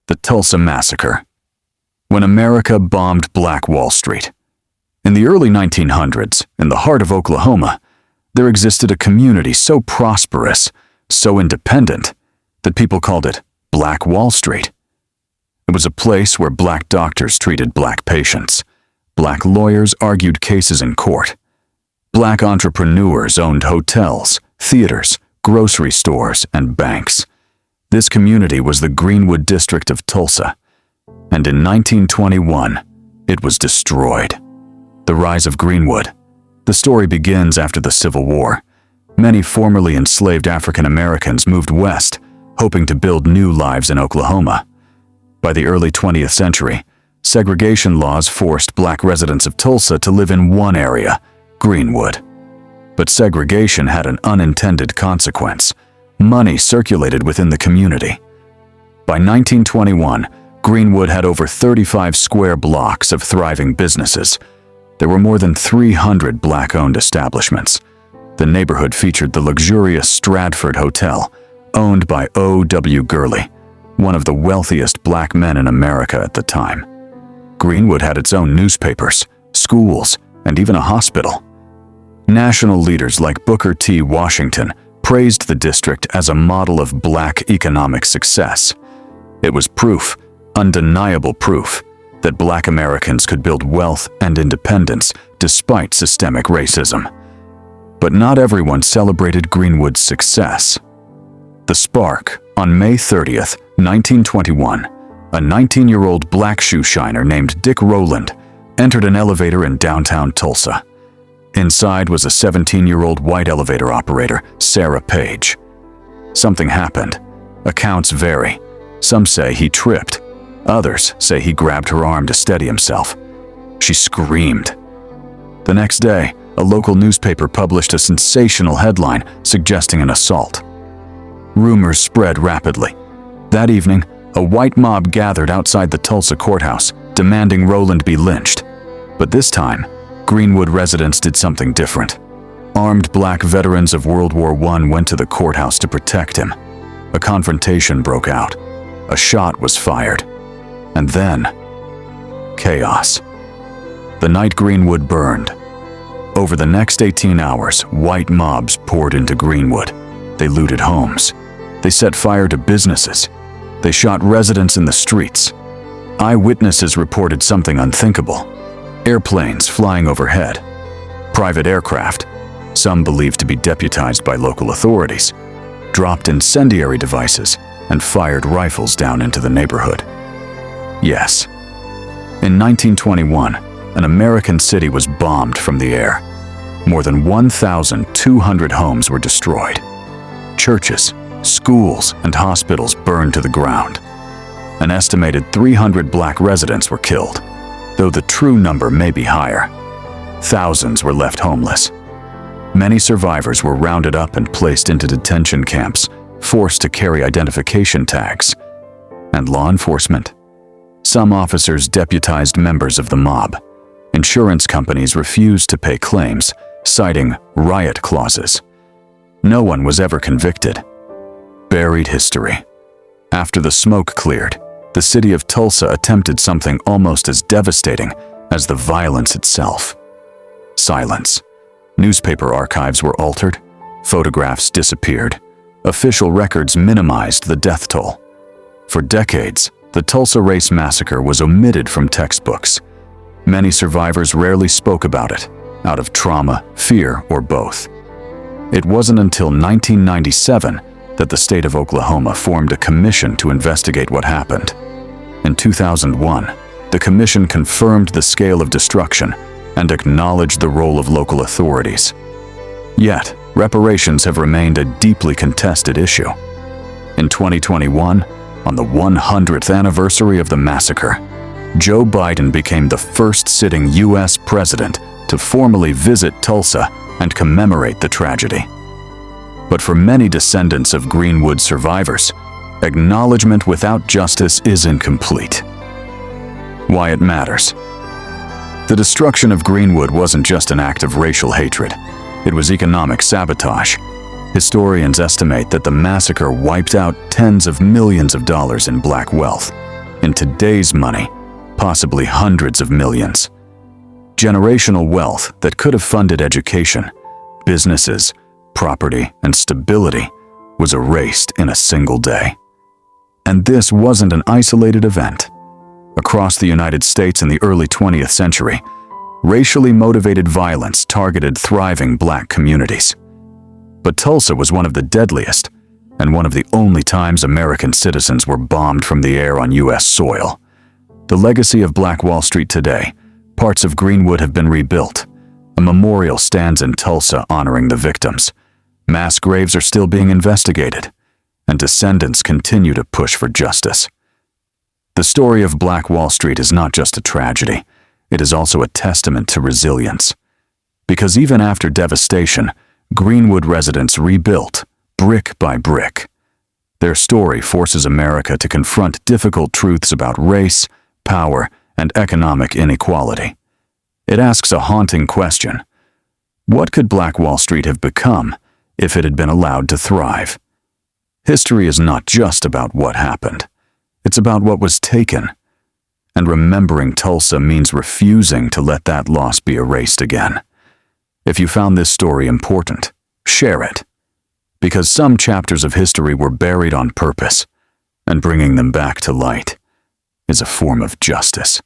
The Tulsa Massacre. When America bombed Black Wall Street. In the early 1900s, in the heart of Oklahoma, there existed a community so prosperous, so independent, that people called it Black Wall Street. It was a place where black doctors treated black patients, black lawyers argued cases in court, black entrepreneurs owned hotels, theaters, grocery stores, and banks. This community was the Greenwood District of Tulsa, and in 1921, it was destroyed. The rise of Greenwood. The story begins after the Civil War. Many formerly enslaved African Americans moved west, hoping to build new lives in Oklahoma. By the early 20th century, segregation laws forced black residents of Tulsa to live in one area, Greenwood. But segregation had an unintended consequence. Money circulated within the community. By 1921, Greenwood had over 35 square blocks of thriving businesses. There were more than 300 black-owned establishments. The neighborhood featured the luxurious Stratford Hotel, owned by O.W. Gurley, one of the wealthiest black men in America at the time. Greenwood had its own newspapers, schools, and even a hospital. National leaders like Booker T. Washington praised the district as a model of black economic success. It was proof, undeniable proof, that black Americans could build wealth and independence despite systemic racism. But not everyone celebrated Greenwood's success. The spark, on May 30th, 1921, a 19-year-old black shoe shiner named Dick Rowland entered an elevator in downtown Tulsa. Inside was a 17-year-old white elevator operator, Sarah Page. Something happened. Accounts vary. Some say he tripped. Others say he grabbed her arm to steady himself. She screamed. The next day, a local newspaper published a sensational headline suggesting an assault. Rumors spread rapidly. That evening, a white mob gathered outside the Tulsa courthouse, demanding Rowland be lynched. But this time, Greenwood residents did something different. Armed black veterans of World War I went to the courthouse to protect him. A confrontation broke out. A shot was fired. And then, chaos. The night Greenwood burned. Over the next 18 hours, white mobs poured into Greenwood. They looted homes. They set fire to businesses. They shot residents in the streets. Eyewitnesses reported something unthinkable. Airplanes flying overhead. Private aircraft, some believed to be deputized by local authorities, dropped incendiary devices and fired rifles down into the neighborhood. Yes, in 1921, an American city was bombed from the air. More than 1,200 homes were destroyed. Churches, schools, and hospitals burned to the ground. An estimated 300 black residents were killed, though the true number may be higher. Thousands were left homeless. Many survivors were rounded up and placed into detention camps, forced to carry identification tags. And law enforcement? Some officers deputized members of the mob. Insurance companies refused to pay claims, citing riot clauses. No one was ever convicted. Buried history. After the smoke cleared, the city of Tulsa attempted something almost as devastating as the violence itself. Silence. Newspaper archives were altered. Photographs disappeared. Official records minimized the death toll. For decades, the Tulsa Race Massacre was omitted from textbooks. Many survivors rarely spoke about it, out of trauma, fear, or both. It wasn't until 1997 that the state of Oklahoma formed a commission to investigate what happened. In 2001, the commission confirmed the scale of destruction and acknowledged the role of local authorities. Yet, reparations have remained a deeply contested issue. In 2021, on the 100th anniversary of the massacre, Joe Biden became the first sitting U.S. president to formally visit Tulsa and commemorate the tragedy. But for many descendants of Greenwood survivors, acknowledgement without justice is incomplete. Why it matters. The destruction of Greenwood wasn't just an act of racial hatred. It was economic sabotage. Historians estimate that the massacre wiped out tens of millions of dollars in black wealth. In today's money, possibly hundreds of millions. Generational wealth that could have funded education, businesses, property, and stability was erased in a single day. And this wasn't an isolated event. Across the United States in the early 20th century, racially motivated violence targeted thriving black communities. But Tulsa was one of the deadliest, and one of the only times American citizens were bombed from the air on U.S. soil. The legacy of Black Wall Street today, parts of Greenwood have been rebuilt. A memorial stands in Tulsa honoring the victims. Mass graves are still being investigated, and descendants continue to push for justice. The story of Black Wall Street is not just a tragedy, it is also a testament to resilience. Because even after devastation, Greenwood residents rebuilt, brick by brick. Their story forces America to confront difficult truths about race, power, and economic inequality. It asks a haunting question. What could Black Wall Street have become if it had been allowed to thrive? History is not just about what happened. It's about what was taken. And remembering Tulsa means refusing to let that loss be erased again. If you found this story important, share it. Because some chapters of history were buried on purpose, and bringing them back to light is a form of justice.